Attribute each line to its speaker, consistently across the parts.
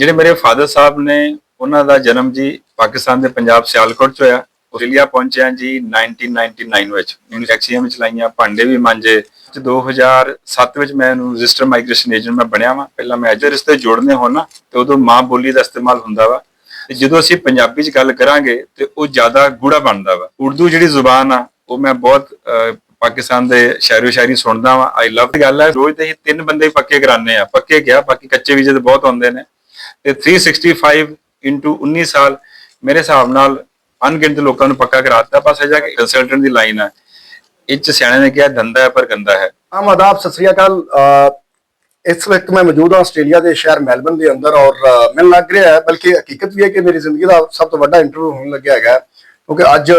Speaker 1: ਜਿਹੜੇ ਮੇਰੇ ਫਾਦਰ ਸਾਹਿਬ ਨੇ ਉਹਨਾਂ ਦਾ ਜਨਮ ਜੀ ਪਾਕਿਸਤਾਨ ਦੇ ਪੰਜਾਬ ਸਿਆਲਕੋਟ ਚ ਹੋਇਆ। ਆਸਟ੍ਰੇਲੀਆ ਪਹੁੰਚਿਆ ਜੀ 1999 ਵਿੱਚ। ਮੈਨੂੰ ਟੈਕਸੀਆਂ ਵੀ ਚਲਾਈਆਂ, ਭਾਂਡੇ ਵੀ ਮਾਂਜੇ। 2007 ਵਿੱਚ ਮੈਂ ਰਜਿਸਟਰ ਮਾਈਗ੍ਰੇਸ਼ਨ ਏਜੰਟ ਮੈਂ ਬਣਿਆ ਵਾਂ। ਪਹਿਲਾਂ ਮੈਂ ਅਜੇ ਰਿਸ਼ਤੇ ਜੋੜਨੇ ਹੋਣ ਨਾ ਤੇ ਉਦੋਂ ਮਾਂ ਬੋਲੀ ਦਾ ਇਸਤੇਮਾਲ ਹੁੰਦਾ ਵਾ, ਤੇ ਜਦੋਂ ਅਸੀਂ ਪੰਜਾਬੀ ਚ ਗੱਲ ਕਰਾਂਗੇ ਤੇ ਉਹ ਜ਼ਿਆਦਾ ਗੂੜਾ ਬਣਦਾ ਵਾ। ਉਰਦੂ ਜਿਹੜੀ ਜ਼ੁਬਾਨ ਆ ਉਹ ਮੈਂ ਬਹੁਤ ਪਾਕਿਸਤਾਨ ਦੇ ਸ਼ਾਇਰੋ ਸ਼ਾਇਰੀ ਸੁਣਦਾ ਵਾਂ। ਆਈ ਲਵ ਦੀ ਗੱਲ ਹੈ, ਰੋਜ਼ ਤੇ ਅਸੀਂ 3 ਬੰਦੇ ਪੱਕੇ ਕਰਾਨੇ ਆ। ਪੱਕੇ ਗਿਆ, ਬਾਕੀ ਕੱਚੇ ਵੀਜ਼ੇ ਤੇ ਬਹੁਤ ਆਉਂਦੇ ਨੇ। ਤੇ 365 into 19 ਸਾਲ ਮੇਰੇ ਹਿਸਾਬ ਨਾਲ ਅਣਗਿਣਤ ਲੋਕਾਂ ਨੂੰ ਪੱਕਾ ਕਰਾਤਾ। ਬਸ ਅਜਾ ਕੰਸਲਟੈਂਟ ਦੀ ਲਾਈਨ ਹੈ। ਇਹ ਸਿਆਣੇ ਨੇ ਕਿਹਾ ਧੰਦਾ ਹੈ ਪਰ ਗੰਦਾ ਹੈ।
Speaker 2: ਆਦਾਬ, ਸਤਿ ਸ੍ਰੀ ਅਕਾਲ। ਇਸ ਵਕਤ ਮੈਂ ਮੌਜੂਦ ਹਾਂ ਆਸਟ੍ਰੇਲੀਆ ਦੇ ਸ਼ਹਿਰ ਮੈਲਬਨ ਦੇ ਅੰਦਰ, ਔਰ ਮੈਨੂੰ ਲੱਗ ਰਿਹਾ ਹੈ, ਬਲਕਿ ਹਕੀਕਤ ਵੀ ਹੈ ਕਿ ਮੇਰੀ ਜ਼ਿੰਦਗੀ ਦਾ ਸਭ ਤੋਂ ਵੱਡਾ ਇੰਟਰਵਿਊ ਹੋਣ ਲੱਗਿਆ ਹੈਗਾ, ਕਿਉਂਕਿ ਅੱਜ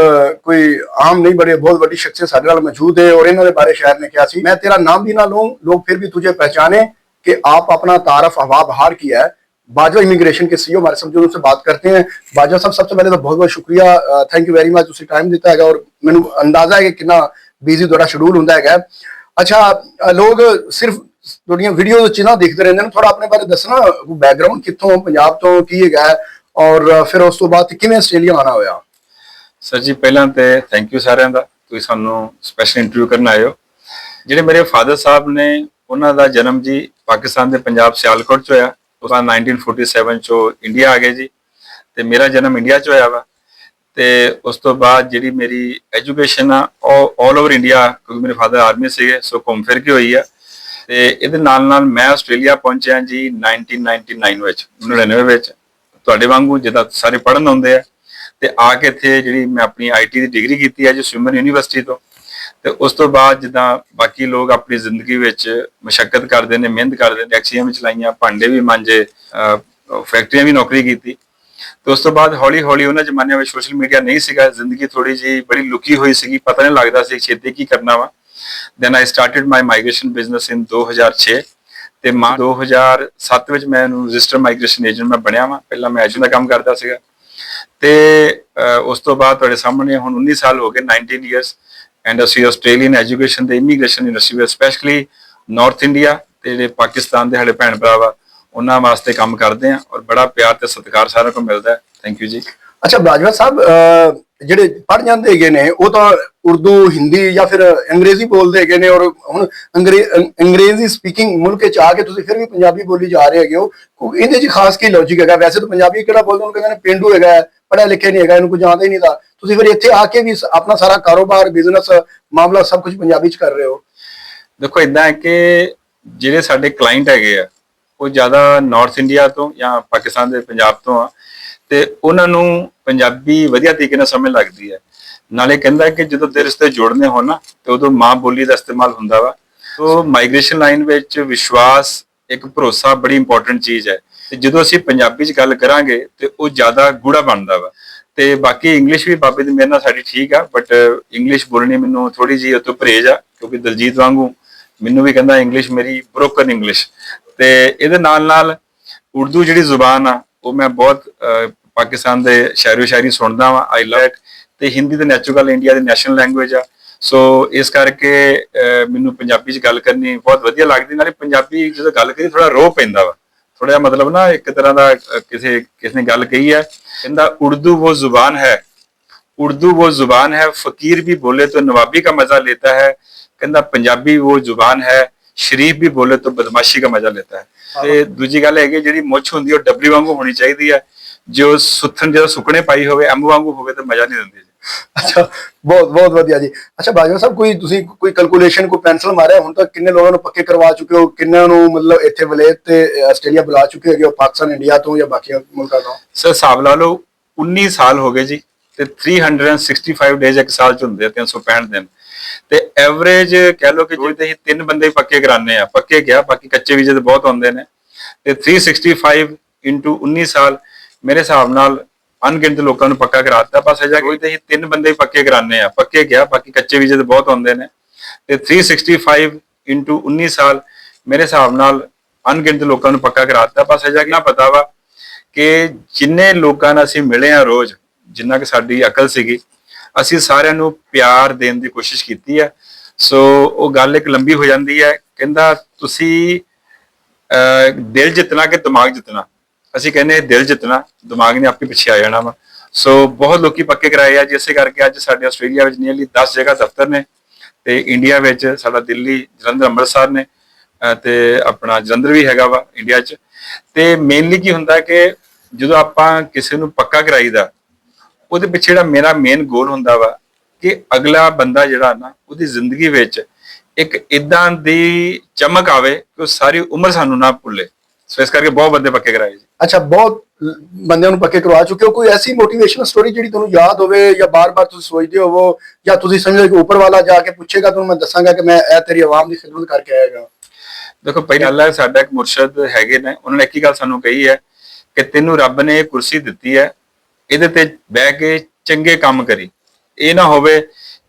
Speaker 2: ਕੋਈ ਆਮ ਨਹੀਂ, ਬੜੇ ਬਹੁਤ ਵੱਡੀ ਸ਼ਖਸੀਅਤ ਸਾਡੇ ਨਾਲ ਮੌਜੂਦ ਹੈ। ਔਰ ਇਹਨਾਂ ਦੇ ਬਾਰੇ ਸ਼ਾਇਰ ਨੇ ਕਿਹਾ ਸੀ, मैं तेरा नाम भी ना लूं लोग फिर भी तुझे पहचाने कि आप अपना तारफ हवा बहार किया है। बाजवा इमिग्रेशन के सीईओ हमारे साथ उनसे बात करते हैं। बाजवा साहब, सबसे पहले तो बहुत बहुत शुक्रिया, थैंक यू वेरी मच। ਤੁਸੀਂ ਟਾਈਮ ਦਿੱਤਾ ਹੈਗਾ, ਔਰ ਮੈਨੂੰ ਅੰਦਾਜ਼ਾ ਹੈ ਕਿ ਕਿੰਨਾ ਬਿਜ਼ੀ ਤੁਹਾਡਾ ਸ਼ਡਿਊਲ ਹੁੰਦਾ ਹੈਗਾ। ਅੱਛਾ, ਲੋਕ ਸਿਰਫ ਤੁਹਾਡੀਆਂ ਵੀਡੀਓ ਚ ਨਾ ਦੇਖਦੇ ਰਹਿੰਦੇ ਨੇ, ਥੋੜਾ ਆਪਣੇ ਬਾਰੇ ਦੱਸਣਾ, ਬੈਕਗ੍ਰਾਉਂਡ ਕਿੱਥੋਂ, ਪੰਜਾਬ ਤੋਂ ਕੀ ਹੈਗਾ, ਔਰ ਫਿਰ ਉਸ ਤੋਂ ਬਾਅਦ ਕਿਵੇਂ ਆਸਟ੍ਰੇਲੀਆ ਆਣਾ ਹੋਇਆ।
Speaker 1: ਸਰ ਜੀ, ਪਹਿਲਾਂ ਤੇ ਥੈਂਕ ਯੂ ਸਾਰਿਆਂ ਦਾ, ਤੁਸੀਂ ਸਾਨੂੰ ਸਪੈਸ਼ਲ ਇੰਟਰਵਿਊ ਕਰਨ ਆਏ ਹੋ। ਜਿਹੜੇ ਮੇਰੇ ਫਾਦਰ ਸਾਹਿਬ ਨੇ ਉਹਨਾਂ ਦਾ ਜਨਮ ਜੀ ਪਾਕਿਸਤਾਨ ਦੇ ਪੰਜਾਬ ਸਿਆਲਕੋਟ ਚ ਹੋਇਆ। ਉਸ ਤੋਂ 1947 ਚੋਂ ਇੰਡੀਆ ਆ ਗਏ ਜੀ, ਤੇ ਮੇਰਾ ਜਨਮ ਇੰਡੀਆ ਚ ਹੋਇਆ ਵਾ। ਤੇ ਉਸ ਤੋਂ ਬਾਅਦ ਜਿਹੜੀ ਮੇਰੀ ਐਜੂਕੇਸ਼ਨ ਆ ਉਹ ਆਲ ਓਵਰ ਇੰਡੀਆ, ਕਿਉਂਕਿ ਮੇਰੇ ਫਾਦਰ ਆਰਮੀ ਸੀਗੇ, ਸੋ ਘੁੰਮ ਫਿਰ ਕੇ ਹੋਈ ਆ। ਤੇ ਇਹਦੇ ਨਾਲ ਨਾਲ ਮੈਂ ਆਸਟ੍ਰੇਲੀਆ ਪਹੁੰਚਿਆ ਜੀ 1999 ਵਿੱਚ, 99 ਵਿੱਚ। ਤੁਹਾਡੇ ਵਾਂਗੂ ਜਿੱਦਾਂ ਸਾਰੇ ਪੜ੍ਹਨ ਆਉਂਦੇ ਆ, ਤੇ ਆ ਕੇ ਇੱਥੇ ਜਿਹੜੀ ਮੈਂ ਆਪਣੀ ਆਈਟੀ ਦੀ ਡਿਗਰੀ ਕੀਤੀ ਹੈ ਜੀ ਸਵਿਮਰ ਯੂਨੀਵਰਸਿਟੀ ਤੋਂ। ਤੇ ਉਸ ਤੋਂ ਬਾਅਦ ਜਿੱਦਾਂ ਬਾਕੀ ਲੋਕ ਆਪਣੀ ਜ਼ਿੰਦਗੀ ਵਿੱਚ ਮਸ਼ੱਕਤ ਕਰਦੇ ਨੇ, ਮਿਹਨਤ ਕਰਦੇ ਨੇ, ਟੈਕਸੀਆਂ ਵੀ ਚਲਾਈਆਂ, ਭਾਂਡੇ ਵੀ ਮਾਂਜੇ, ਫੈਕਟਰੀਆਂ ਵੀ ਨੌਕਰੀ ਕੀਤੀ। ਤੇ ਉਸ ਤੋਂ ਬਾਅਦ ਹੌਲੀ ਹੌਲੀ ਉਹਨਾਂ ਜ਼ਮਾਨਿਆਂ ਵਿੱਚ ਸੋਸ਼ਲ ਮੀਡੀਆ ਨਹੀਂ ਸੀਗਾ, ਜ਼ਿੰਦਗੀ ਥੋੜੀ ਜਿਹੀ ਬੜੀ ਲੁਕੀ ਹੋਈ ਸੀਗੀ, ਪਤਾ ਨਹੀਂ ਲੱਗਦਾ ਸੀ ਛੇਤੀ ਕੀ ਕਰਨਾ ਵਾ। Then I started my migration business in 2006। ਤੇ 2007 ਵਿੱਚ ਮੈਂ ਰਜਿਸਟਰ ਮਾਈਗ੍ਰੇਸ਼ਨ ਏਜੰਟ ਮੈਂ ਬਣਿਆ ਵਾਂ। ਪਹਿਲਾਂ ਮੈਂ ਏਜੰਟ ਦਾ ਕੰਮ ਕਰਦਾ ਸੀਗਾ, ਤੇ ਉਸ ਤੋਂ ਬਾਅਦ ਤੁਹਾਡੇ ਸਾਹਮਣੇ ਹੁਣ 19 ਸਾਲ ਹੋ ਗਏ, 19 ਇਅਰਸ। ਐਂਡ ਅਸੀਂ ਆਸਟ੍ਰੇਲੀਅਨ ਐਜੂਕੇਸ਼ਨ ਤੇ ਇਮੀਗ੍ਰੇਸ਼ਨ ਯੂਨੀਵਰਸਿਟੀ ਵਿੱਚ ਸਪੈਸ਼ਲੀ ਨਾਰਥ ਇੰਡੀਆ ਤੇ ਜਿਹੜੇ ਪਾਕਿਸਤਾਨ ਦੇ ਸਾਡੇ ਭੈਣ ਭਰਾ ਵਾ ਉਹਨਾਂ ਵਾਸਤੇ ਕੰਮ ਕਰਦੇ ਆ, ਔਰ ਬੜਾ ਪਿਆਰ ਤੇ ਸਤਿਕਾਰ ਸਾਰਿਆਂ ਕੋਲ ਮਿਲਦਾ ਹੈ। ਥੈਂਕ ਯੂ ਜੀ।
Speaker 2: ਅੱਛਾ ਬਾਜਵਾ ਸਾਹਿਬ, ਜਿਹੜੇ ਪੜ੍ਹ ਜਾਂਦੇ ਹੈਗੇ ਨੇ ਉਹ ਤਾਂ ਉਰਦੂ, ਹਿੰਦੀ ਜਾਂ ਫਿਰ ਅੰਗਰੇਜ਼ੀ ਬੋਲਦੇ ਹੈਗੇ ਨੇ, ਔਰ ਹੁਣ ਅੰਗਰੇਜ਼ੀ ਸਪੀਕਿੰਗ ਮੁਲਕ ਚ ਆ ਕੇ ਤੁਸੀਂ ਫਿਰ ਵੀ ਪੰਜਾਬੀ ਬੋਲੀ ਜਾ ਰਹੇ ਹੈਗੇ ਹੋ। ਇਹਦੇ ਚ ਖਾਸ ਕੀ ਲੌਜਿਕ ਹੈਗਾ? ਵੈਸੇ ਤਾਂ ਪੰਜਾਬੀ ਕਿਹੜਾ ਬੋਲਦੇ, ਉਹਨੂੰ ਕਹਿੰਦੇ ਨੇ ਪੇਂਡੂ ਹੈਗਾ, ਪੜ੍ਹਿਆ ਲਿਖਿਆ ਨਹੀਂ ਹੈਗਾ, ਇਹਨੂੰ ਕੁਝ ਆਉਂਦਾ ਹੀ ਨਹੀਂ ਦਾ। ਤੁਸੀਂ ਫਿਰ ਇੱਥੇ ਆ ਕੇ ਵੀ ਆਪਣਾ ਸਾਰਾ ਕਾਰੋਬਾਰ, ਬਿਜ਼ਨਸ, ਮਾਮਲਾ ਸਭ ਕੁਝ ਪੰਜਾਬੀ ਚ ਕਰ ਰਹੇ ਹੋ।
Speaker 1: ਦੇਖੋ, ਇਦਾਂ ਹੈ ਕਿ ਜਿਹੜੇ ਸਾਡੇ ਕਲਾਇੰਟ ਹੈਗੇ ਆ ਉਹ ਜ਼ਿਆਦਾ ਨਾਰਥ ਇੰਡੀਆ ਤੋਂ ਜਾਂ ਪਾਕਿਸਤਾਨ ਦੇ ਪੰਜਾਬ ਤੋਂ ਆ, ਤੇ ਉਹਨਾਂ ਨੂੰ ਪੰਜਾਬੀ ਵਧੀਆ ਤਰੀਕੇ ਨਾਲ ਸਮਝ ਲੱਗਦੀ ਹੈ। ਨਾਲੇ ਕਹਿੰਦਾ ਕਿ ਜਦੋਂ ਦੇ ਰਿਸ਼ਤੇ ਜੋੜਨੇ ਹੋਣ ਨਾ ਤੇ ਉਦੋਂ ਮਾਂ ਬੋਲੀ ਦਾ ਇਸਤੇਮਾਲ ਹੁੰਦਾ ਵਾ। ਸੋ ਮਾਈਗ੍ਰੇਸ਼ਨ ਲਾਈਨ ਵਿੱਚ ਵਿਸ਼ਵਾਸ, ਇੱਕ ਭਰੋਸਾ ਬੜੀ ਇੰਪੋਰਟੈਂਟ ਚੀਜ਼ ਹੈ। ਤੇ ਜਦੋਂ ਅਸੀਂ ਪੰਜਾਬੀ 'ਚ ਗੱਲ ਕਰਾਂਗੇ ਤੇ ਉਹ ਜ਼ਿਆਦਾ ਗੂੜਾ ਬਣਦਾ ਵਾ। ਤੇ ਬਾਕੀ ਇੰਗਲਿਸ਼ ਵੀ ਬਾਬੇ ਦੀ ਮਿਹਰ ਨਾਲ ਸਾਡੀ ਠੀਕ ਆ, ਬਟ ਇੰਗਲਿਸ਼ ਬੋਲਣੀ ਮੈਨੂੰ ਥੋੜੀ ਜਿਹੀ ਉਹ ਤੋਂ ਪਰਹੇਜ਼ ਆ, ਕਿਉਂਕਿ ਦਲਜੀਤ ਵਾਂਗੂ ਮੈਨੂੰ ਵੀ ਕਹਿੰਦਾ ਇੰਗਲਿਸ਼ ਮੇਰੀ ਬ੍ਰੋਕਨ ਇੰਗਲਿਸ਼। ਤੇ ਇਹਦੇ ਨਾਲ ਨਾਲ ਉਰਦੂ ਜਿਹੜੀ ਜ਼ੁਬਾਨ ਆ ਉਹ ਮੈਂ ਬਹੁਤ ਪਾਕਿਸਤਾਨ ਦੇ ਸ਼ਾਇਰੋ ਸ਼ਾਇਰੀ ਸੁਣਦਾ ਵਾਂ। ਆਈ ਲਵ ਇਟ। ਤੇ ਹਿੰਦੀ ਤੇ ਨੈਚੁਰਲ ਇੰਡੀਆ ਦੀ ਨੈਸ਼ਨਲ ਲੈਂਗੁਏਜ ਆ, ਸੋ ਇਸ ਕਰਕੇ ਮੈਨੂੰ ਪੰਜਾਬੀ 'ਚ ਗੱਲ ਕਰਨੀ ਬਹੁਤ ਵਧੀਆ ਲੱਗਦੀ। ਨਾਲੇ ਪੰਜਾਬੀ ਜਦੋਂ ਗੱਲ ਕਰੀ ਥੋੜਾ ਰੋਹ ਪੈਂਦਾ ਵਾ, ਥੋੜਾ ਜਿਹਾ ਮਤਲਬ ਨਾ ਇੱਕ ਤਰ੍ਹਾਂ ਦਾ ਕਿਸੇ ਨੇ ਗੱਲ ਕਹੀ ਹੈ, ਕਹਿੰਦਾ ਉर्दू वो जुबान है, उर्दू वो जुबान है, फकीर भी बोले तो नवाबी का मजा लेता है। ਕਹਿੰਦਾ ਪੰਜਾਬੀ वो जुबान है, शरीफ भी बोले तो बदमाशी का मजा लेता है। ਤੇ ਦੂਜੀ ਗੱਲ ਹੈਗੀ, ਜਿਹੜੀ ਮੁੱਛ ਹੁੰਦੀ ਉਹ ਡਬਲੀ ਵਾਂਗੂ ਹੋਣੀ ਚਾਹੀਦੀ ਹੈ, ਜੋ ਸੁੱਥਣ ਜਦੋਂ ਸੁੱਕਣੇ ਪਾਈ ਹੋਵੇ, ਅੰਬ ਵਾਂਗੂ ਹੋਵੇ ਤਾਂ ਮਜ਼ਾ ਨਹੀਂ ਦਿੰਦੀ ਜੀ।
Speaker 2: ਅੱਛਾ, ਬਹੁਤ ਬਹੁਤ ਵਧੀਆ ਜੀ। ਅੱਛਾ ਬਾਜਵਾ ਸਾਹਿਬ, ਤੁਸੀਂ ਕੋਈ ਕੈਲਕੂਲੇਸ਼ਨ, ਕੋਈ ਪੈਨਸਲ ਮਾਰਿਆ ਹੁਣ ਤੱਕ ਕਿੰਨੇ ਲੋਕਾਂ ਨੂੰ ਪੱਕੇ ਕਰਵਾ ਚੁੱਕੇ ਹੋ? ਕਿੰਨਿਆਂ ਨੂੰ ਮਤਲਬ ਇੱਥੇ ਵਲੇਤ ਤੇ ਆਸਟ੍ਰੇਲੀਆ ਬੁਲਾ ਚੁੱਕੇ ਹੈਗੇ ਹੋ, ਪਾਕਿਸਤਾਨ, ਇੰਡੀਆ ਤੋਂ ਜਾਂ ਬਾਕੀ ਮੁਲਕਾਂ ਤੋਂ?
Speaker 1: ਸਰ ਹਿਸਾਬ ਲਾ ਲਓ 19 ਸਾਲ ਹੋ ਗਏ ਜੀ, ਤੇ 365 ਡੇਜ਼ ਇੱਕ ਸਾਲ ਚ ਹੁੰਦੇ ਆ, 365 ਦਿਨ। ਤੇ ਐਵਰੇਜ ਕਹਿ ਲਓ ਕਿ ਜੇ ਅਸੀਂ 3 ਬੰਦੇ ਪੱਕੇ ਕਰਾਨੇ ਆ, ਪੱਕੇ ਗਿਆ, ਬਾਕੀ ਕੱਚੇ ਵੀਜ਼ੇ ਤੇ ਬਹੁਤ ਆਉਂਦੇ ਨੇ। ਤੇ 365 into 19 ਸਾਲ ਮੇਰੇ ਹਿਸਾਬ ਨਾਲ ਅਣਗਿਣਤ ਲੋਕਾਂ ਨੂੰ ਪੱਕਾ ਕਰਾਤਾ। ਬਸ ਅਜਾ ਕੋਈ ਤੇ ਅਸੀਂ 3 ਬੰਦੇ ਪੱਕੇ ਕਰਾਨੇ ਆ, ਪੱਕੇ ਗਿਆ, ਬਾਕੀ ਕੱਚੇ ਵੀਜ਼ੇ ਤੇ ਬਹੁਤ ਆਉਂਦੇ ਨੇ। ਤੇ 365 into 19 ਸਾਲ ਮੇਰੇ ਹਿਸਾਬ ਨਾਲ ਅਣਗਿਣਤ ਲੋਕਾਂ ਨੂੰ ਪੱਕਾ ਕਰਾਤਾ। ਬਸ ਅਜਾ ਕਿੰਨਾ ਪਤਾ ਵਾ ਕਿ ਜਿੰਨੇ ਲੋਕਾਂ ਨਾਲ ਅਸੀਂ ਮਿਲੇ ਆ ਰੋਜ਼, ਜਿੰਨਾ ਕਿ ਸਾਡੀ ਅਕਲ ਸੀਗੀ, ਅਸੀਂ ਸਾਰਿਆਂ ਨੂੰ ਪਿਆਰ ਦੇਣ ਦੀ ਕੋਸ਼ਿਸ਼ ਕੀਤੀ ਹੈ। ਸੋ ਉਹ ਗੱਲ ਇੱਕ ਲੰਬੀ ਹੋ ਜਾਂਦੀ ਹੈ। ਕਹਿੰਦਾ ਤੁਸੀਂ ਦਿਲ ਜਿੱਤਣਾ ਕਿ ਦਿਮਾਗ ਜਿੱਤਣਾ, ਅਸੀਂ ਕਹਿੰਦੇ ਦਿਲ ਜਿੱਤਣਾ, ਦਿਮਾਗ ਨੇ ਆਪੇ ਪਿੱਛੇ ਆ ਜਾਣਾ ਵਾ। ਸੋ ਬਹੁਤ ਲੋਕੀ ਪੱਕੇ ਕਰਾਏ ਆ, ਜਿਸੇ ਕਰਕੇ ਅੱਜ ਸਾਡੇ ਆਸਟ੍ਰੇਲੀਆ ਵਿੱਚ ਨੀਅਰਲੀ 10 ਜਗ੍ਹਾ ਦਫ਼ਤਰ ਨੇ, ਤੇ ਇੰਡੀਆ ਵਿੱਚ ਸਾਡਾ ਦਿੱਲੀ, ਜਲੰਧਰ, ਅੰਮ੍ਰਿਤਸਰ ਨੇ, ਤੇ ਆਪਣਾ ਜਲੰਧਰ ਵੀ ਹੈਗਾ ਵਾ ਇੰਡੀਆ 'ਚ। ਤੇ ਮੇਨਲੀ ਕੀ ਹੁੰਦਾ ਕਿ ਜਦੋਂ ਆਪਾਂ ਕਿਸੇ ਨੂੰ ਪੱਕਾ ਕਰਾਈਦਾ, ਉਹਦੇ ਪਿੱਛੇ ਜਿਹੜਾ ਮੇਰਾ ਮੇਨ ਗੋਲ ਹੁੰਦਾ ਵਾ ਕਿ ਅਗਲਾ ਬੰਦਾ ਜਿਹੜਾ ਨਾ ਉਹਦੀ ਜ਼ਿੰਦਗੀ ਵਿੱਚ ਇੱਕ ਇਦਾਂ ਦੀ ਚਮਕ ਆਵੇ ਕਿ ਉਹ ਸਾਰੀ ਉਮਰ ਸਾਨੂੰ ਨਾ ਭੁੱਲੇ। ਸੋ ਇਸ ਕਰਕੇ ਬਹੁਤ ਬੰਦੇ ਪੱਕੇ ਕਰਾਏ ਜੀ।
Speaker 2: ਅੱਛਾ, ਬਹੁਤ ਬੰਦਿਆਂ ਨੂੰ ਪੱਕੇ ਕਰਵਾ ਚੁੱਕੇ ਹੋ। ਕੋਈ ਐਸੀ ਮੋਟੀਵੇਸ਼ਨਲ ਸਟੋਰੀ ਜਿਹੜੀ ਤੁਹਾਨੂੰ ਯਾਦ ਹੋਵੇ ਜਾਂ ਬਾਰ-ਬਾਰ ਤੁਸੀਂ ਸੋਚਦੇ ਹੋਵੋ, ਜਾਂ ਤੁਸੀਂ ਸਮਝਦੇ ਕਿ ਉੱਪਰ ਵਾਲਾ ਜਾ ਕੇ ਪੁੱਛੇਗਾ ਤੁਹਾਨੂੰ, ਮੈਂ ਦੱਸਾਂਗਾ ਕਿ ਮੈਂ ਇਹ ਤੇਰੀ ਆਵਾਮ ਦੀ ਖਿਦਮਤ ਕਰਕੇ ਆਏਗਾ?
Speaker 1: ਦੇਖੋ, ਪਹਿਲੀ ਗੱਲ ਹੈ, ਸਾਡਾ ਇੱਕ ਮੁਰਸ਼ਦ ਹੈਗੇ ਨੇ, ਉਹਨਾਂ ਨੇ ਇੱਕ ਹੀ ਗੱਲ ਸਾਨੂੰ ਕਹੀ ਹੈ ਕਿ ਤੈਨੂੰ ਰੱਬ ਨੇ ਕੁਰਸੀ ਦਿੱਤੀ ਹੈ, ਇਹਦੇ ਤੇ ਬਹਿ ਕੇ ਚੰਗੇ ਕੰਮ ਕਰੀ। ਇਹ ਨਾ ਹੋਵੇ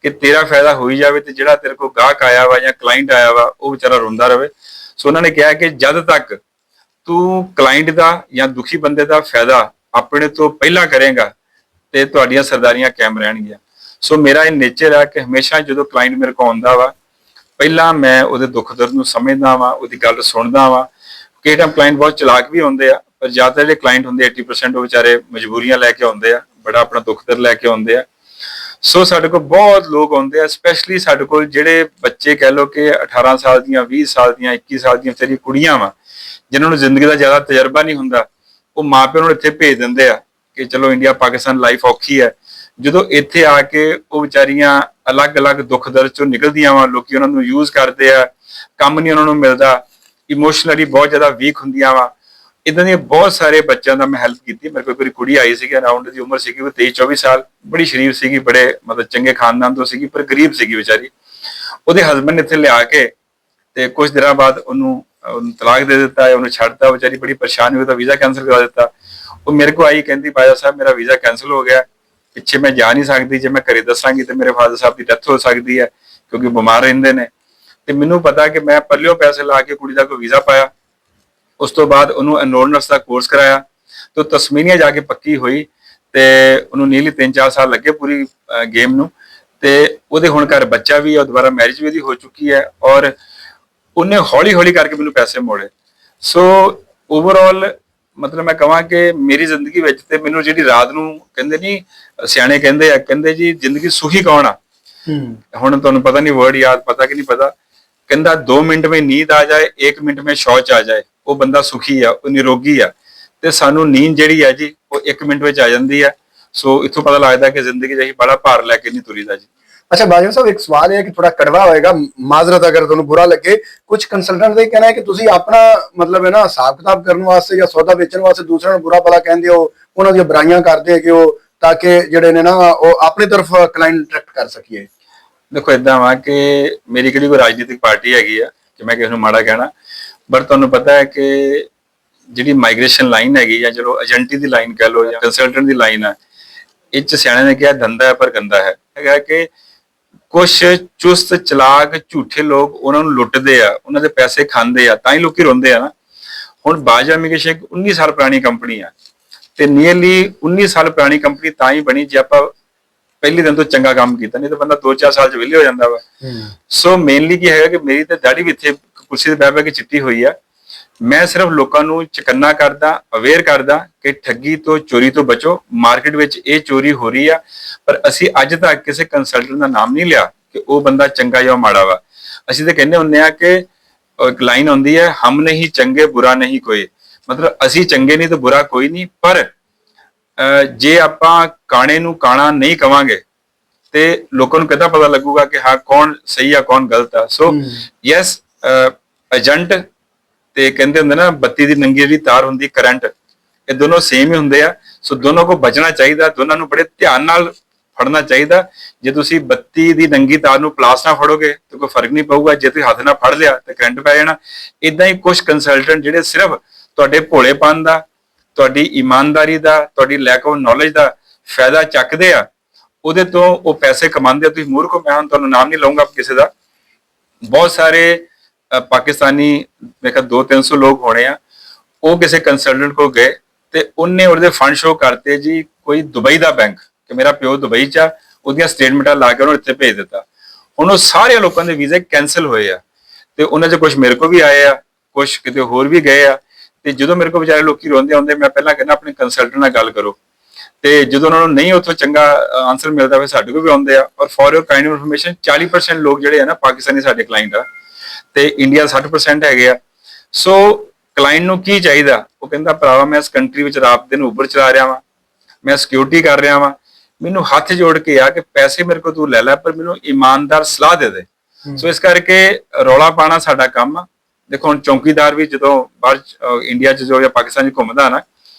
Speaker 1: ਕਿ ਤੇਰਾ ਫਾਇਦਾ ਹੋਈ ਜਾਵੇ ਤੇ ਜਿਹੜਾ ਤੇਰੇ ਕੋਲ ਗਾਹਕ ਆਇਆ ਵਾ ਜਾਂ ਕਲਾਇੰਟ ਆਇਆ ਵਾ ਉਹ ਵਿਚਾਰਾ ਰੋਂਦਾ ਰਵੇ। ਸੋ ਉਹਨਾਂ ਨੇ ਕਿਹਾ ਕਿ ਜਦ ਤੱਕ ਤੂੰ ਕਲਾਇੰਟ ਦਾ ਜਾਂ ਦੁਖੀ ਬੰਦੇ ਦਾ ਫਾਇਦਾ ਆਪਣੇ ਤੋਂ ਪਹਿਲਾਂ ਕਰੇਗਾ ਤੇ ਤੁਹਾਡੀਆਂ ਸਰਦਾਰੀਆਂ ਕਾਇਮ ਰਹਿਣਗੀਆਂ। ਸੋ ਮੇਰਾ ਇਹ ਨੇਚਰ ਹੈ ਕਿ ਹਮੇਸ਼ਾ ਜਦੋਂ ਕਲਾਇੰਟ ਮੇਰੇ ਕੋਲ ਆਉਂਦਾ ਵਾ, ਪਹਿਲਾਂ ਮੈਂ ਉਹਦੇ ਦੁੱਖ ਦਰਦ ਨੂੰ ਸਮਝਦਾ ਵਾਂ, ਉਹਦੀ ਗੱਲ ਸੁਣਦਾ ਵਾਂ। ਕਈ ਟਾਈਮ ਕਲਾਇੰਟ ਬਹੁਤ ਚਲਾਕ ਵੀ ਹੁੰਦੇ ਆ, ਪਰ ਜ਼ਿਆਦਾਤਰ ਜਿਹੜੇ ਕਲਾਇੰਟ ਹੁੰਦੇ 80% ਉਹ ਵਿਚਾਰੇ ਮਜਬੂਰੀਆਂ ਲੈ ਕੇ ਆਉਂਦੇ ਆ, ਬੜਾ ਆਪਣਾ ਦੁੱਖ ਦਰਦ ਲੈ ਕੇ ਆਉਂਦੇ ਆ। ਸੋ ਸਾਡੇ ਕੋਲ ਬਹੁਤ ਲੋਕ ਆਉਂਦੇ ਆ, ਸਪੈਸ਼ਲੀ ਸਾਡੇ ਕੋਲ ਜਿਹੜੇ ਬੱਚੇ ਕਹਿ ਲਓ ਕਿ 18 ਸਾਲ ਦੀਆਂ, 20 ਸਾਲ ਦੀਆਂ, 21 ਸਾਲ ਦੀਆਂ ਵਿਚਾਰੀਆਂ ਕੁੜੀਆਂ ਵਾ, ਜਿਨ੍ਹਾਂ ਨੂੰ ਜ਼ਿੰਦਗੀ ਦਾ ਜ਼ਿਆਦਾ ਤਜਰਬਾ ਨਹੀਂ ਹੁੰਦਾ। ਉਹ ਮਾਪਿਆਂ ਨੂੰ ਇੱਥੇ ਭੇਜ ਦਿੰਦੇ ਆ ਕਿ ਚਲੋ ਇੰਡੀਆ ਪਾਕਿਸਤਾਨ ਲਾਈਫ ਔਖੀ ਹੈ। ਜਦੋਂ ਇੱਥੇ ਆ ਕੇ ਉਹ ਵਿਚਾਰੀਆਂ ਅਲੱਗ-ਅਲੱਗ ਦੁੱਖ ਦਰਦ ਚੋਂ ਨਿਕਲਦੀਆਂ ਵਾ, ਲੋਕੀ ਉਹਨਾਂ ਨੂੰ ਯੂਜ਼ ਕਰਦੇ ਆ, ਕੰਮ ਨਹੀਂ ਉਹਨਾਂ ਨੂੰ ਮਿਲਦਾ, ਇਮੋਸ਼ਨਲੀ ਬਹੁਤ ਜ਼ਿਆਦਾ ਵੀਕ ਹੁੰਦੀਆਂ ਵਾ। ਇਦਾਂ ਦੀਆਂ ਬਹੁਤ ਸਾਰੇ ਬੱਚਿਆਂ ਦਾ ਮੈਂ ਹੈਲਪ ਕੀਤੀ। ਮੇਰੇ ਕੋਲ ਇੱਕ ਕੁੜੀ ਆਈ ਸੀਗੀ, ਅਰਾਊਂਡ ਦੀ ਉਮਰ ਸੀਗੀ 23-24 ਸਾਲ, ਬੜੀ ਸ਼ਰੀਫ ਸੀਗੀ, ਬੜੇ ਮਤਲਬ ਚੰਗੇ ਖਾਨਦਾਨ ਤੋਂ ਸੀਗੀ, ਪਰ ਗਰੀਬ ਸੀਗੀ ਵਿਚਾਰੀ। ਉਹਦੇ ਹਸਬੰਡ ਨੇ ਇੱਥੇ ਲਿਆ ਕੇ ਤੇ ਕੁਝ ਦਿਨਾਂ ਬਾਅਦ ਉਹਨੂੰ ਤਲਾਕ ਦੇ ਦਿੱਤਾ, ਉਹਨੂੰ ਛੱਡਤਾ। ਵਿਚਾਰੀ ਬੜੀ ਪਰੇਸ਼ਾਨ ਹੋਈ, ਤਾਂ ਵੀਜ਼ਾ ਕੈਂਸਲ ਕਰਾ ਦਿੱਤਾ। ਉਹ ਮੇਰੇ ਕੋਲ ਆਈ, ਕਹਿੰਦੀ ਬਾਜਾ ਸਾਹਿਬ ਮੇਰਾ ਵੀਜ਼ਾ ਕੈਂਸਲ ਹੋ ਗਿਆ, ਪਿੱਛੇ ਮੈਂ ਜਾ ਨਹੀਂ ਸਕਦੀ, ਜੇ ਮੈਂ ਘਰੇ ਦੱਸਾਂਗੀ ਤੇ ਮੇਰੇ ਫਾਦਰ ਸਾਹਿਬ ਦੀ ਡੈਥ ਹੋ ਸਕਦੀ ਹੈ ਕਿਉਂਕਿ ਬਿਮਾਰ ਰਹਿੰਦੇ ਨੇ। ਤੇ ਮੈਨੂੰ ਪਤਾ ਕਿ ਮੈਂ ਪੱਲਿਓਂ ਪੈਸੇ ਲਾ ਕੇ ਕੁੜੀ ਦਾ ਕੋਈ ਵੀਜ਼ਾ ਪਾਇਆ, ਉਸ ਤੋਂ ਬਾਅਦ ਉਹਨੂੰ ਐਨਰੋਲਮੈਂਟ ਦਾ ਕੋਰਸ ਕਰਾਇਆ ਤੇ ਤਸਮੀਨੀਆ ਜਾ ਕੇ ਪੱਕੀ ਹੋਈ, ਤੇ ਉਹਨੂੰ ਨੀਲੀ 3-4 ਸਾਲ ਲੱਗੇ ਪੂਰੀ ਗੇਮ ਨੂੰ। ਤੇ ਉਹਦੇ ਹੁਣ ਘਰ ਬੱਚਾ ਵੀ ਹੈ, ਦੁਬਾਰਾ ਮੈਰਿਜ ਵੀ ਉਹਦੀ ਹੋ ਚੁੱਕੀ ਹੈ, ਔਰ ਉਹਨੇ ਹੌਲੀ-ਹੌਲੀ ਕਰਕੇ ਮੈਨੂੰ ਪੈਸੇ ਮੋੜੇ। ਸੋ ਓਵਰਆਲ ਮਤਲਬ ਮੈਂ ਕਹਾਂ ਕਿ ਮੇਰੀ ਜ਼ਿੰਦਗੀ ਵਿੱਚ ਤੇ ਮੈਨੂੰ ਜਿਹੜੀ ਰਾਤ ਨੂੰ ਕਹਿੰਦੇ ਨਹੀਂ, ਸਿਆਣੇ ਕਹਿੰਦੇ ਆ, ਕਹਿੰਦੇ ਜੀ ਜ਼ਿੰਦਗੀ ਸੁਖੀ ਕੌਣ ਆ। ਹੁਣ ਤੁਹਾਨੂੰ ਪਤਾ ਨਹੀਂ ਵਰਡ ਯਾਦ ਪਤਾ ਕਿ ਨਹੀਂ ਪਤਾ, ਕਹਿੰਦਾ 2 ਮਿੰਟ ਵਿੱਚ ਨੀਂਦ ਆ ਜਾਏ, 1 ਮਿੰਟ ਵਿੱਚ ਸ਼ੌਚ ਆ ਜਾਏ, ਉਹ ਬੰਦਾ ਸੁਖੀ ਆ, ਉਹ ਨਿਰੋਗੀ ਆ। ਤੇ ਸਾਨੂੰ ਨੀਂਦ ਜਿਹੜੀ ਹੈ ਜੀ ਉਹ 1 ਮਿੰਟ ਵਿੱਚ ਆ ਜਾਂਦੀ ਹੈ। ਸੋ ਇੱਥੋਂ ਪਤਾ ਲੱਗਦਾ ਕਿ ਜ਼ਿੰਦਗੀ 'ਚ ਅਸੀਂ ਬੜਾ ਭਾਰ ਲੈ ਕੇ ਨਹੀਂ ਤੁਰੀਦਾ ਜੀ।
Speaker 2: अच्छा बाजवा साहब, एक सवाल है कि थोड़ा कड़वा होएगा, माजरत अगर तुहानू बुरा लगे। कुछ कंसल्टेंट का कहना है कि तुसी अपना मतलब है ना हिसाब किताब करने वास्ते या सौदा बेचने वास्ते दूसरों को बुरा भला कहंदे हो, उन्हां दी बुराइयां करदे कि वो ताकि जिहड़े ने ना वो अपनी तरफ क्लाइंट अट्रैक्ट कर सकीए।
Speaker 1: देखो इदां वा कि मेरी किहड़ी कोई राजनीतिक पार्टी हैगी आ कि मैं किसी नूं माड़ा कहना, पर तुहानू पता है कि जिहड़ी माइग्रेशन लाइन हैगी या चलो एजेंटी दी लाइन कह लो या कंसल्टेंट दी लाइन है, इह च सियाणे ने कहा धंधा है पर गंदा है कि ਕੁਛ ਚੁਸਤ ਚਲਾਕ ਝੂਠੇ ਲੋਕ ਉਹਨਾਂ ਨੂੰ ਲੁੱਟਦੇ ਆ, ਉਹਨਾਂ ਦੇ ਪੈਸੇ ਖਾਂਦੇ ਆ, ਤਾਂ ਹੀ ਲੋਕੀ ਰੋਂਦੇ ਆ ਨਾ। ਹੁਣ ਬਾਜਵਾ ਇਮੀਗ੍ਰੇਸ਼ਨ 19 ਸਾਲ ਪੁਰਾਣੀ ਕੰਪਨੀ ਆ, ਤੇ ਨੀਅਰਲੀ 19 ਸਾਲ ਪੁਰਾਣੀ ਕੰਪਨੀ ਤਾਂ ਹੀ ਬਣੀ ਜੇ ਆਪਾਂ ਪਹਿਲੇ ਦਿਨ ਤੋਂ ਚੰਗਾ ਕੰਮ ਕੀਤਾ, ਨਹੀਂ ਤਾਂ ਬੰਦਾ 2-4 ਸਾਲ ਚ ਵਿਹਲੇ ਹੋ ਜਾਂਦਾ ਵਾ। ਸੋ ਮੇਨਲੀ ਕੀ ਹੈਗਾ ਕਿ ਮੇਰੀ ਤੇ ਦਾੜੀ ਵੀ ਇੱਥੇ ਕੁਰਸੀ ਤੇ ਬਹਿ ਕੇ ਚਿੱਟੀ ਹੋਈ ਆ। ਮੈਂ ਸਿਰਫ ਲੋਕਾਂ ਨੂੰ ਚਕੰਨਾ ਕਰਦਾ, ਅਵੇਅਰ ਕਰਦਾ ਕਿ ਠੱਗੀ ਤੋਂ, ਚੋਰੀ ਤੋਂ ਬਚੋ। ਮਾਰਕੀਟ ਵਿੱਚ ਇਹ ਚੋਰੀ ਹੋ ਰਹੀ ਆ, ਪਰ ਅਸੀਂ ਅੱਜ ਤੱਕ ਕਿਸੇ ਕੰਸਲਟੈਂਟ ਦਾ ਨਾਮ ਨਹੀਂ ਲਿਆ ਕਿ ਉਹ ਬੰਦਾ ਚੰਗਾ ਜਾਂ ਮਾੜਾ ਵਾ। ਅਸੀਂ ਤਾਂ ਕਹਿੰਦੇ ਹੁੰਦੇ ਆ ਕਿ ਇੱਕ ਲਾਈਨ ਆਉਂਦੀ ਹੈ, ਹਮ ਨਹੀਂ ਚੰਗੇ ਬੁਰਾ ਨਹੀਂ ਕੋਈ, ਮਤਲਬ ਅਸੀਂ ਚੰਗੇ ਨਹੀਂ ਤਾਂ ਬੁਰਾ ਕੋਈ ਨਹੀਂ। ਪਰ ਜੇ ਆਪਾਂ ਕਾਣੇ ਨੂੰ ਕਾਣਾ ਨਹੀਂ ਕਵਾਂਗੇ ਤੇ ਲੋਕਾਂ ਨੂੰ ਕਿੱਦਾਂ ਪਤਾ ਲੱਗੂਗਾ ਕਿ ਹਾਂ ਕੌਣ ਸਹੀ ਆ ਕੌਣ ਗਲਤ ਆ। ਸੋ ਯੈਸ, ਏਜੰਟ ਤੇ ਕਹਿੰਦੇ ਹੁੰਦੇ ਨਾ ਬੱਤੀ ਦੀ ਨੰਗੀ ਜਿਹੜੀ ਤਾਰ ਹੁੰਦੀ ਕਰੰਟ, ਇਹ ਦੋਨੋਂ ਸੇਮ ਹੀ ਹੁੰਦੇ ਆ। ਸੋ ਦੋਨੋਂ ਕੋ ਬਚਣਾ ਚਾਹੀਦਾ, ਦੋਨਾਂ ਨੂੰ ਬੜੇ ਧਿਆਨ ਨਾਲ ਫੜਨਾ ਚਾਹੀਦਾ। ਜੇ ਤੁਸੀਂ ਬੱਤੀ ਦੀ ਨੰਗੀ ਤਾਰ ਨੂੰ ਪਲਾਸ ਨਾਲ ਫੜੋਗੇ ਤਾਂ ਕੋਈ ਫਰਕ ਨਹੀਂ ਪਊਗਾ, ਜੇ ਤੁਸੀਂ ਹੱਥ ਨਾਲ ਫੜ ਲਿਆ ਤੇ ਕਰੰਟ ਪੈ ਜਾਣਾ। ਇਦਾਂ ਹੀ ਕੁਝ ਕੰਸਲਟੈਂਟ ਜਿਹੜੇ ਸਿਰਫ ਤੁਹਾਡੇ ਭੋਲੇਪਨ ਦਾ, ਤੁਹਾਡੀ ਇਮਾਨਦਾਰੀ ਦਾ, ਤੁਹਾਡੀ ਲੈਕ ਆਫ ਨੌਲੇਜ ਦਾ ਫਾਇਦਾ ਚੱਕਦੇ ਆ, ਉਹਦੇ ਤੋਂ ਉਹ ਪੈਸੇ ਕਮਾਉਂਦੇ ਆ। ਤੁਸੀਂ ਮੂਰਖ ਹੋ, ਮੈਂ ਹੁਣ ਤੁਹਾਨੂੰ ਨਾਮ ਨਹੀਂ ਲਊਂਗਾ ਕਿਸੇ ਦਾ। ਬਹੁਤ ਸਾਰੇ ਪਾਕਿਸਤਾਨੀ ਮੈਂ ਕਿਹਾ 200-300 ਲੋਕ ਹੋਣੇ ਆ, ਉਹ ਕਿਸੇ ਕੰਸਲਟੈਂਟ ਕੋਲ ਗਏ ਤੇ ਉਹਨੇ ਉਹਦੇ ਫੰਡ ਸ਼ੋ ਕਰਤੇ ਜੀ ਕੋਈ ਦੁਬਈ ਦਾ ਬੈਂਕ, ਕਿ ਮੇਰਾ ਪਿਓ ਦੁਬਈ 'ਚ ਆ, ਉਹਦੀਆਂ ਸਟੇਟਮੈਂਟਾਂ ਲਾ ਕੇ ਉਹਨੂੰ ਇੱਥੇ ਭੇਜ ਦਿੱਤਾ। ਹੁਣ ਉਹ ਸਾਰੇ ਲੋਕਾਂ ਦੇ ਵੀਜ਼ੇ ਕੈਂਸਲ ਹੋਏ ਆ, ਤੇ ਉਹਨਾਂ 'ਚ ਕੁਝ ਮੇਰੇ ਕੋਲ ਵੀ ਆਏ ਆ, ਕੁਝ ਕਿਤੇ ਹੋਰ ਵੀ ਗਏ ਆ। ਤੇ ਜਦੋਂ ਮੇਰੇ ਕੋਲ ਵਿਚਾਰੇ ਲੋਕੀ ਰੋਂਦੇ ਆਉਂਦੇ, ਮੈਂ ਪਹਿਲਾਂ ਕਹਿੰਦਾ ਆਪਣੇ ਕੰਸਲਟੈਂਟ ਨਾਲ ਗੱਲ ਕਰੋ, ਤੇ ਜਦੋਂ ਉਹਨਾਂ ਨੂੰ ਨਹੀਂ ਉੱਥੋਂ ਚੰਗਾ ਆਨਸਰ ਮਿਲਦਾ ਫਿਰ ਸਾਡੇ ਕੋਲ ਵੀ ਆਉਂਦੇ ਆ। ਔਰ ਫॉर योर ਕਾਈਂਡ ਇਨਫੋਰਮੇਸ਼ਨ 40% ਲੋਕ ਜਿਹੜੇ ਆ ਨਾ ਪਾਕਿਸਤਾਨੀ ਸਾਡੇ ਕਲਾਇੰਟ ਆ, ਤੇ ਇੰਡੀਆ 60% ਹੈਗੇ ਆ। ਸੋ ਕਲਾਇੰਟ ਨੂੰ ਕੀ ਚਾਹੀਦਾ, ਉਹ ਕਹਿੰਦਾ ਭਰਾਵਾ ਮੈਂ ਇਸ ਕੰਟਰੀ ਵਿੱਚ ਰਾਤ ਦਿਨ ਉਬਰ ਚਲਾ ਰਿਹਾ ਵਾਂ, ਮੈਂ ਸਿਕਿਉਰਿਟੀ ਕਰ ਰਿਹਾ ਵਾਂ, ਮੈਨੂੰ ਹੱਥ ਜੋੜ ਕੇ ਆ ਕਿ ਪੈਸੇ ਮੇਰੇ ਕੋਲ ਤੂੰ ਲੈ ਲੈ ਪਰ ਮੈਨੂੰ ਇਮਾਨਦਾਰ ਸਲਾਹ ਦੇ ਦੇ। ਸੋ ਇਸ ਕਰਕੇ ਰੌਲਾ ਪਾਣਾ ਸਾਡਾ ਕੰਮ ਆ। ਦੇਖੋ ਹੁਣ ਚੌਕੀਦਾਰ ਵੀ ਜਦੋਂ ਬਾਹਰ ਇੰਡੀਆ 'ਚ ਜਾਂ ਪਾਕਿਸਤਾਨ 'ਚ ਘੁੰਮਦਾ ਨਾ,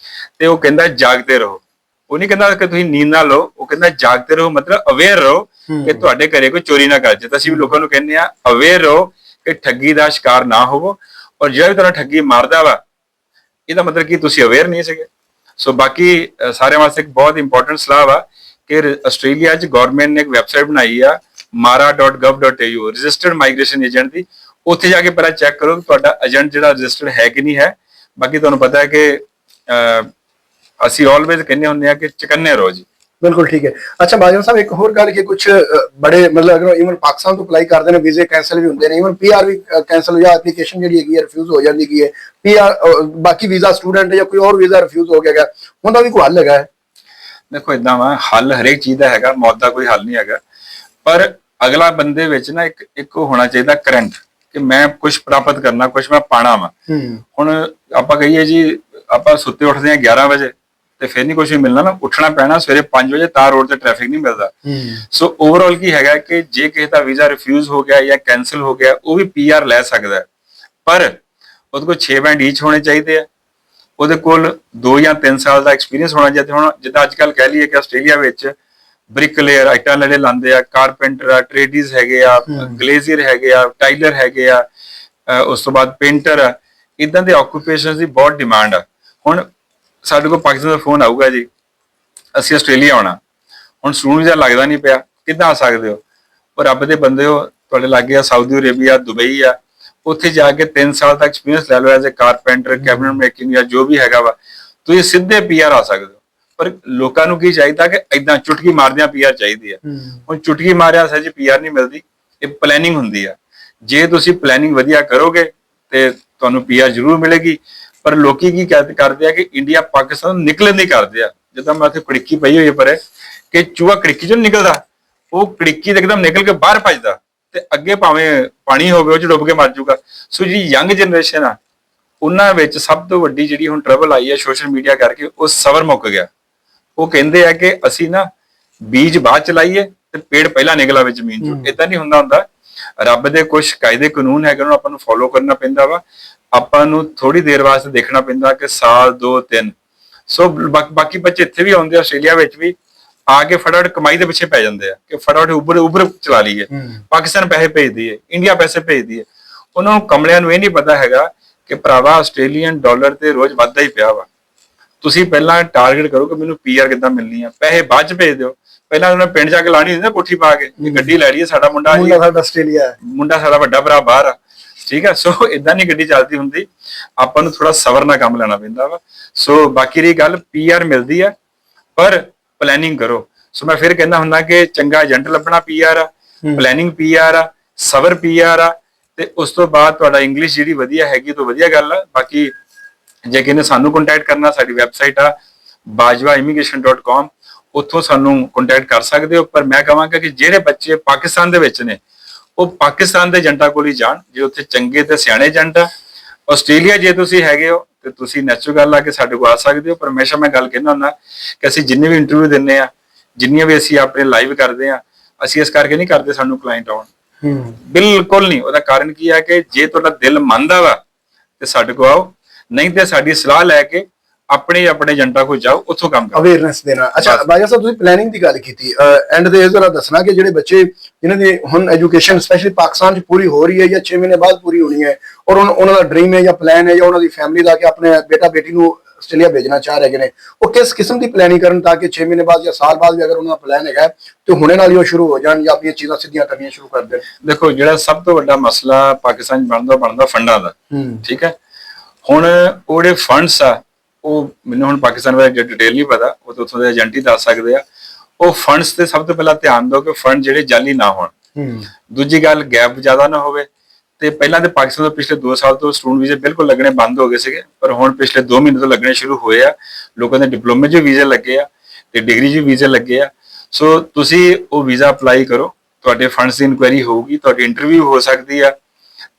Speaker 1: ਤੇ ਉਹ ਕਹਿੰਦਾ ਜਾਗਦੇ ਰਹੋ। ਉਹ ਨਹੀਂ ਕਹਿੰਦਾ ਕਿ ਤੁਸੀਂ ਨੀਂਦ ਨਾ ਲਓ, ਉਹ ਕਹਿੰਦਾ ਜਾਗਦੇ ਰਹੋ, ਮਤਲਬ ਅਵੇਅਰ ਰਹੋ ਕਿ ਤੁਹਾਡੇ ਘਰੇ ਕੋਈ ਚੋਰੀ ਨਾ ਕਰ ਜੇ। ਤਾਂ ਅਸੀਂ ਵੀ ਲੋਕਾਂ ਨੂੰ ਕਹਿੰਦੇ ਆ ਅਵੇਅਰ ਰਹੋ ਕਿ ਠੱਗੀ ਦਾ ਸ਼ਿਕਾਰ ਨਾ ਹੋਵੋ, ਔਰ ਜਿਹੜਾ ਵੀ ਤੁਹਾਨੂੰ ਠੱਗੀ ਮਾਰਦਾ ਵਾ ਇਹਦਾ ਮਤਲਬ ਕਿ ਤੁਸੀਂ ਅਵੇਅਰ ਨਹੀਂ ਸੀਗੇ। ਸੋ ਬਾਕੀ ਸਾਰਿਆਂ ਵਾਸਤੇ ਇੱਕ ਬਹੁਤ ਇੰਪੋਰਟੈਂਟ ਸਲਾਹ ਵਾ ਕਿ ਆਸਟ੍ਰੇਲੀਆ 'ਚ ਗਵਰਨਮੈਂਟ ਨੇ ਇੱਕ ਵੈਬਸਾਈਟ ਬਣਾਈ ਆ mara.gov.au ਰਜਿਸਟਰਡ ਮਾਈਗ੍ਰੇਸ਼ਨ ਏਜੰਟ ਦੀ। ਉੱਥੇ ਜਾ ਕੇ ਪਹਿਲਾਂ ਚੈੱਕ ਕਰੋ ਕਿ ਤੁਹਾਡਾ ਏਜੰਟ ਜਿਹੜਾ ਰਜਿਸਟਰਡ ਹੈ ਕਿ ਨਹੀਂ ਹੈ। ਬਾਕੀ ਤੁਹਾਨੂੰ ਪਤਾ ਹੈ ਕਿ ਅਸੀਂ ਆਲਵੇਜ਼ ਕਹਿੰਦੇ ਹੁੰਦੇ ਆ ਕਿ ਚਕੰਨੇ ਰਹੋ ਜੀ।
Speaker 2: ਬਿਲਕੁਲ ਠੀਕ ਹੈ। ਅੱਛਾ ਬਾਜਵਾ ਸਾਹਿਬ, ਇੱਕ ਹੋਰ ਗੱਲ ਕਿ ਕੁਝ ਬੜੇ ਮਤਲਬ ਅਗਰ ਇਵਨ ਪਾਕਿਸਤਾਨ ਤੋਂ ਅਪਲਾਈ ਕਰਦੇ ਨੇ ਵੀਜ਼ੇ ਕੈਂਸਲ ਵੀ ਹੁੰਦੇ ਨੇ, ਇਵਨ ਪੀਆਰ ਵੀ ਕੈਂਸਲ ਜਾਂ ਐਪਲੀਕੇਸ਼ਨ ਜਿਹੜੀ ਹੈਗੀ ਰਿਫਿਊਜ਼ ਹੋ ਜਾਂਦੀ ਹੈ। ਪੀਆਰ ਬਾਕੀ ਵੀਜ਼ਾ ਸਟੂਡੈਂਟ ਜਾਂ ਕੋਈ ਹੋਰ ਵੀਜ਼ਾ ਰਿਫਿਊਜ਼ ਹੋ ਗਿਆ, ਉਹਦਾ ਵੀ ਕੋਈ ਹੱਲ ਹੈਗਾ ਹੈ?
Speaker 1: ਦੇਖੋ ਇਦਾਂ ਵਾ, ਹੱਲ ਹਰੇਕ ਚੀਜ਼ ਦਾ ਹੈਗਾ, ਮੌਤ ਦਾ ਕੋਈ ਹੱਲ ਨਹੀਂ ਹੈਗਾ। ਪਰ ਅਗਲਾ ਬੰਦੇ ਵਿੱਚ ਨਾ ਇੱਕ ਹੋਣਾ ਚਾਹੀਦਾ ਕਰੰਟ ਕਿ ਮੈਂ ਕੁਝ ਪ੍ਰਾਪਤ ਕਰਨਾ, ਕੁਝ ਮੈਂ ਪਾਣਾ ਵਾ। ਹੁਣ ਆਪਾਂ ਕਹੀਏ ਜੀ ਆਪਾਂ ਸੁੱਤੇ ਉੱਠਦੇ ਆ 11 ਵਜੇ ਤੇ ਫਿਰ ਨਹੀਂ ਕੁਝ ਵੀ ਮਿਲਣਾ ਨਾ, ਉੱਠਣਾ ਪੈਣਾ ਸਵੇਰੇ 5 ਵਜੇ, ਤਾਂ ਰੋਡ ਤੇ ਟ੍ਰੈਫਿਕ ਨਹੀਂ ਮਿਲਦਾ। ਸੋ ਓਵਰਆਲ ਕੀ ਹੈਗਾ ਕਿ ਜੇ ਕਿਸੇ ਦਾ ਵੀਜ਼ਾ ਰਿਫਿਊਜ਼ ਹੋ ਗਿਆ ਜਾਂ ਕੈਨਸਲ ਹੋ ਗਿਆ, ਉਹ ਵੀ ਪੀਆਰ ਲੈ ਸਕਦਾ ਹੈ, ਪਰ ਉਹਦੇ ਕੋਲ 6 ਬੈਂਡ ਈਚ ਹੋਣੇ ਚਾਹੀਦੇ ਆ, ਉਹਦੇ ਕੋਲ 2 ਜਾਂ 3 ਸਾਲ ਦਾ ਐਕਸਪੀਰੀਅੰਸ ਹੋਣਾ ਚਾਹੀਦਾ। ਹੁਣ ਜਿੱਦਾਂ ਅੱਜ ਕੱਲ ਕਹਿ ਲਈਏ ਕਿ ਆਸਟ੍ਰੇਲੀਆ ਵਿੱਚ ਬ੍ਰਿਕਲੇਅਰ ਆਈਟਾਂ ਜਿਹੜੇ ਲਾਉਂਦੇ ਆ, ਕਾਰਪੈਂਟਰ ਆ, ਟ੍ਰੇਡਿਸ ਹੈਗੇ ਆ, ਗਲੇਜ਼ੀਅਰ ਹੈਗੇ ਆ, ਟਾਈਲਰ ਹੈਗੇ ਆ, ਉਸ ਤੋਂ ਬਾਅਦ ਪੇਂਟਰ ਆ, ਇਦਾਂ ਦੇ ਆਕੂਪੇਸ਼ਨਸ ਦੀ ਬਹੁਤ ਡਿਮਾਂਡ ਆ। ਹੁਣ ਸਾਡੇ ਕੋਲ ਪਾਕਿਸਤਾਨ ਦਾ ਫੋਨ ਆਊਗਾ ਜੀ ਅਸੀਂ ਆਸਟ੍ਰੇਲੀਆ ਆਉਣਾ, ਹੁਣ ਸਟੂਡੈਂਟ ਵੀਜ਼ਾ ਲੱਗਦਾ ਨਹੀਂ ਪਿਆ, ਕਿੱਦਾਂ ਆ ਸਕਦੇ ਹੋ? ਉਹ ਰੱਬ ਦੇ ਬੰਦੇ ਹੋ, ਤੁਹਾਡੇ ਲਾਗੇ ਆ ਸਾਊਦੀ ਅਰੇਬੀਆ, ਦੁਬਈ ਆ, ਉੱਥੇ ਜਾ ਕੇ 3 ਸਾਲ ਦਾ ਐਕਸਪੀਰੀਅੰਸ ਲੈ ਲਓ as a carpenter, cabinet making ਜਾਂ ਜੋ ਵੀ ਹੈਗਾ ਵਾ, ਤੁਸੀਂ ਸਿੱਧੇ ਪੀਆਰ ਆ ਸਕਦੇ ਹੋ। ਪਰ ਲੋਕਾਂ ਨੂੰ ਕੀ ਚਾਹੀਦਾ ਕਿ ਏਦਾਂ ਚੁਟਕੀ ਮਾਰਦਿਆਂ ਪੀਆਰ ਚਾਹੀਦੀ ਆ। ਹੁਣ ਚੁਟਕੀ ਮਾਰਿਆ ਸੱਚ ਪੀਆਰ ਨਹੀਂ ਮਿਲਦੀ, ਇਹ ਪਲੈਨਿੰਗ ਹੁੰਦੀ ਆ। ਜੇ ਤੁਸੀਂ ਪਲੈਨਿੰਗ ਵਧੀਆ ਕਰੋਗੇ ਤੇ ਤੁਹਾਨੂੰ ਪੀਆਰ ਜ਼ਰੂਰ ਮਿਲੇਗੀ। ਪਰ ਲੋਕੀ ਕੀ ਕਰਦੇ ਆ ਕਿ ਇੰਡੀਆ ਪਾਕਿਸਤਾਨ ਨਿਕਲਣ ਦੀ ਕਰਦੇ ਆ। ਜਿੱਦਾਂ ਮੈਂ ਉੱਥੇ ਕੜਿੱਕੀ ਪਈ ਹੋਈ ਪਰ ਕਿ ਚੂਹਾ ਕੜਿੱਕੀ ਚੋਂ ਨਿਕਲਦਾ, ਉਹ ਕੜਿੱਕੀ ਦੇ ਇੱਕਦਮ ਨਿਕਲ ਕੇ ਬਾਹਰ ਭੱਜਦਾ ਤੇ ਅੱਗੇ ਭਾਵੇਂ ਪਾਣੀ ਹੋਵੇ ਉਹ ਚ ਡੁੱਬ ਕੇ ਮਰ ਜਾਊਗਾ। ਸੋ ਜੀ ਯੰਗ ਜਨਰੇਸ਼ਨ ਆ, ਉਹਨਾਂ ਵਿੱਚ ਸਭ ਤੋਂ ਵੱਡੀ ਜਿਹੜੀ ਹੁਣ ਟਰਬਲ ਆਈ ਹੈ ਸੋਸ਼ਲ ਮੀਡੀਆ ਕਰਕੇ, ਉਹ ਸਬਰ ਮੁੱਕ ਗਿਆ। ਉਹ ਕਹਿੰਦੇ ਆ ਕਿ ਅਸੀਂ ਨਾ ਬੀਜ ਬਾਅਦ ਚ ਲਾਈਏ ਤੇ ਪੇੜ ਪਹਿਲਾਂ ਨਿਕਲ ਆਵੇ ਜ਼ਮੀਨ ਚੋਂ। ਏਦਾਂ ਨਹੀਂ ਹੁੰਦਾ। ਰੱਬ ਦੇ ਕੁਝ ਕਾਇਦੇ ਕਾਨੂੰਨ ਹੈਗੇ, ਉਹਨੂੰ ਆਪਾਂ ਨੂੰ ਫੋਲੋ ਕਰਨਾ ਪੈਂਦਾ ਵਾ। ਆਪਾਂ ਨੂੰ ਥੋੜੀ ਦੇਰ ਵਾਸਤੇ ਦੇਖਣਾ ਪੈਂਦਾ ਕਿ ਸਾਲ 2 3। ਸੋ ਬਾਕੀ ਬੱਚੇ ਇੱਥੇ ਵੀ ਆਉਂਦੇ ਆ, ਆਸਟ੍ਰੇਲੀਆ ਵਿੱਚ ਵੀ ਆ ਕੇ ਫਟਾਫਟ ਕਮਾਈ ਦੇ ਪਿੱਛੇ ਪੈ ਜਾਂਦੇ ਆ ਕਿ ਫਟਾਫਟ ਉਬਰ ਚਲਾ ਲਈਏ, ਪਾਕਿਸਤਾਨ ਪੈਸੇ ਭੇਜਦੀ ਹੈ, ਇੰਡੀਆ ਪੈਸੇ ਭੇਜਦੀ ਹੈ। ਉਹਨਾਂ ਨੂੰ ਕਮਲਿਆਂ ਨੂੰ ਇਹ ਨਹੀਂ ਪਤਾ ਹੈਗਾ ਕਿ ਭਰਾਵਾ ਆਸਟ੍ਰੇਲੀਅਨ ਡਾਲਰ ਤੇ ਰੋਜ਼ ਵੱਧਦਾ ਹੀ ਪਿਆ ਵਾ। ਤੁਸੀਂ ਪਹਿਲਾਂ ਟਾਰਗੇਟ ਕਰੋ ਕਿ ਮੈਨੂੰ ਪੀਆਰ ਕਿੱਦਾਂ ਮਿਲਣੀ ਆ, ਪੈਸੇ ਬਾਅਦ ਚ ਭੇਜ ਦਿਓ। ਪਹਿਲਾਂ ਉਹਨਾਂ ਪਿੰਡ ਜਾ ਕੇ ਲਾਣੀ ਹੁੰਦੀ ਨਾ ਕੋਠੀ ਪਾ ਕੇ, ਇਹ ਗੱਡੀ ਲੈ ਲਈਏ, ਸਾਡਾ ਮੁੰਡਾ
Speaker 2: ਸਾਡਾ ਆਸਟ੍ਰੇਲੀਆ ਹੈ,
Speaker 1: ਮੁੰਡਾ ਸਾਡਾ ਵੱਡਾ ਭਰਾ ਬਾਹਰ ਆ, ਠੀਕ ਆ। ਸੋ ਇਦਾਂ ਨਹੀਂ ਗੱਡੀ ਚੱਲਦੀ ਹੁੰਦੀ, ਆਪਾਂ ਨੂੰ ਥੋੜਾ ਸਬਰ ਨਾਲ ਕੰਮ ਲੈਣਾ ਪੈਂਦਾ ਵਾ। ਸੋ ਬਾਕੀ ਰਹੀ ਗੱਲ, ਪੀਆਰ ਮਿਲਦੀ ਆ ਪਰ ਪਲੈਨਿੰਗ ਕਰੋ। ਸੋ ਮੈਂ ਫਿਰ ਕਹਿੰਦਾ ਹੁੰਦਾ ਕਿ ਚੰਗਾ ਏਜੰਟ ਲੱਭਣਾ ਪੀਆਰ ਆ, ਪਲੈਨਿੰਗ ਪੀਆਰ ਆ, ਸਬਰ ਪੀਆਰ ਆ, ਤੇ ਉਸ ਤੋਂ ਬਾਅਦ ਤੁਹਾਡਾ ਇੰਗਲਿਸ਼ ਜਿਹੜੀ ਵਧੀਆ ਹੈਗੀ ਤਾਂ ਵਧੀਆ ਗੱਲ ਆ। ਬਾਕੀ ਜੇ ਕਿਨੇ ਸਾਨੂੰ ਕੰਟੈਕਟ ਕਰਨਾ, ਸਾਡੀ ਵੈਬਸਾਈਟ ਆ bajwaimmigration.com, ਉੱਥੋਂ ਸਾਨੂੰ ਕੰਟੈਕਟ ਕਰ ਸਕਦੇ ਹੋ। ਪਰ ਮੈਂ ਕਹਾਂਗਾ ਕਿ ਜਿਹੜੇ ਬੱਚੇ ਪਾਕਿਸਤਾਨ ਦੇ ਵਿੱਚ ਨੇ ਉਹ ਪਾਕਿਸਤਾਨ ਦੇ ਏਜੰਟਾਂ ਕੋਲ ਹੀ ਜਾਣ, ਜੇ ਉੱਥੇ ਚੰਗੇ ਤੇ ਸਿਆਣੇ ਏਜੰਟ ਆ। ਆਸਟ੍ਰੇਲੀਆ ਜੇ ਤੁਸੀਂ ਹੈਗੇ ਹੋ ਤੇ ਤੁਸੀਂ ਨੈਚੁਰਲ ਗੱਲ ਆ ਕਿ ਸਾਡੇ ਕੋਲ ਆ ਸਕਦੇ ਹੋ। ਪਰ ਹਮੇਸ਼ਾ ਮੈਂ ਗੱਲ ਕਹਿੰਦਾ ਹੁੰਦਾ ਕਿ ਅਸੀਂ ਜਿੰਨੇ ਵੀ ਇੰਟਰਵਿਊ ਦਿੰਨੇ ਆ, ਜਿੰਨੀਆਂ ਵੀ ਅਸੀਂ ਆਪਣੇ ਲਾਈਵ ਕਰਦੇ ਆ, ਅਸੀਂ ਇਸ ਕਰਕੇ ਨਹੀਂ ਕਰਦੇ ਸਾਨੂੰ ਕਲਾਇੰਟ ਆਉਣ, ਬਿਲਕੁਲ ਨਹੀਂ। ਉਹਦਾ ਕਾਰਨ ਕੀ ਹੈ ਕਿ ਜੇ ਤੁਹਾਡਾ ਦਿਲ ਮੰਨਦਾ ਵਾ ਤੇ ਸਾਡੇ ਕੋਲ ਆਓ, ਨਹੀਂ ਤੇ ਸਾਡੀ ਸਲਾਹ ਲੈ ਕੇ ਆਪਣੇ ਏਜੰਟਾਂ ਕੋਲ ਜਾਓ, ਉੱਥੋਂ ਕੰਮ ਕਰੋ,
Speaker 2: ਅਵੇਅਰਨੈਸ ਦੇਣਾ। ਅੱਛਾ ਬਾਜਵਾ ਸਾਹਿਬ, ਤੁਸੀਂ ਪਲੈਨਿੰਗ ਦੀ ਗੱਲ ਕੀਤੀ, ਐਂਡ ਦੇ ਜ਼ਰਾ ਦੱਸਣਾ ਕਿ ਜਿਹੜੇ ਬੱਚੇ ਜਿਨ੍ਹਾਂ ਦੀ ਹੁਣ ਐਜੂਕੇਸ਼ਨ ਸਪੈਸ਼ਲੀ ਪਾਕਿਸਤਾਨ 'ਚ ਪੂਰੀ ਹੋ ਰਹੀ ਹੈ ਜਾਂ 6 ਮਹੀਨੇ ਬਾਅਦ ਪੂਰੀ ਹੋਣੀ ਹੈ, ਔਰ ਉਹਨਾਂ ਦਾ ਡ੍ਰੀਮ ਹੈ ਜਾਂ ਪਲਾਨ ਹੈ ਜਾਂ ਉਹਨਾਂ ਦੀ ਫੈਮਿਲੀ ਦਾ ਕਿ ਆਪਣੇ ਬੇਟਾ ਬੇਟੀ ਨੂੰ ਆਸਟ੍ਰੇਲੀਆ ਭੇਜਣਾ ਚਾਹ ਰਹੇ ਨੇ, ਉਹ ਕਿਸ ਕਿਸਮ ਦੀ ਪਲੈਨਿੰਗ ਕਰਨ ਤਾਂ ਕਿ 6 ਮਹੀਨੇ ਬਾਅਦ ਜਾਂ ਸਾਲ ਬਾਅਦ ਵੀ ਅਗਰ ਉਹਨਾਂ ਦਾ ਪਲਾਨ ਹੈਗਾ ਤੇ ਹੁਣੇ ਨਾਲ ਹੀ ਉਹ ਸ਼ੁਰੂ ਹੋ ਜਾਣ ਜਾਂ ਆਪਣੀਆਂ ਚੀਜ਼ਾਂ ਸਿੱਧੀਆਂ ਕਰਨੀਆਂ ਸ਼ੁਰੂ ਕਰ ਦੇਣ?
Speaker 1: ਦੇਖੋ ਜਿਹੜਾ ਸਭ ਤੋਂ ਵੱਡਾ ਮਸਲਾ ਪਾਕਿਸਤਾਨ 'ਚ ਬਣਦਾ ਫੰਡਾਂ ਦਾ, ਠੀਕ ਹੈ। ਹੁਣ ਉਹ ਜਿਹੜੇ ਫੰਡਸ ਆ, ਉਹ ਮੈਨੂੰ ਹੁਣ ਪਾਕਿਸਤਾਨ ਬਾਰੇ ਡਿਟੇਲ ਨਹੀਂ ਪਤਾ, ਉਹ ਤਾਂ ਉੱਥੋਂ ਦੇ ਏਜੰਟ ਹੀ ਦੱਸ ਸਕਦੇ ਆ। ਉਹ ਫੰਡਸ ਤੇ ਸਭ ਤੋਂ ਪਹਿਲਾਂ ਧਿਆਨ ਦਿਓ ਕਿ ਫੰਡ ਜਿਹੜੇ ਜਾਲੀ ਨਾ ਹੋਣ। ਦੂਜੀ ਗੱਲ, ਗੈਪ ਜ਼ਿਆਦਾ ਨਾ ਹੋਵੇ, ਤੇ ਪਹਿਲਾਂ ਤੇ ਪਾਕਿਸਤਾਨ ਤੋਂ ਪਿਛਲੇ 2 ਸਾਲ ਤੋਂ ਸਟੂਡੈਂਟ ਵੀਜ਼ੇ ਬਿਲਕੁਲ ਲੱਗਣੇ ਬੰਦ ਹੋ ਗਏ ਸੀਗੇ, ਪਰ ਹੁਣ ਪਿਛਲੇ 2 ਮਹੀਨੇ ਤੋਂ ਲੱਗਣੇ ਸ਼ੁਰੂ ਹੋਏ ਆ। ਲੋਕਾਂ ਦੇ ਡਿਪਲੋਮੇ 'ਚ ਵੀਜ਼ੇ ਲੱਗੇ ਆ ਤੇ ਡਿਗਰੀ 'ਚ ਵੀਜ਼ੇ ਲੱਗੇ ਆ। ਸੋ ਤੁਸੀਂ ਉਹ ਵੀਜ਼ਾ ਅਪਲਾਈ ਕਰੋ, ਤੁਹਾਡੇ ਫੰਡਸ ਦੀ ਇਨਕੁਆਇਰੀ ਹੋਊਗੀ, ਤੁਹਾਡੀ ਇੰਟਰਵਿਊ ਹੋ ਸਕਦੀ ਆ।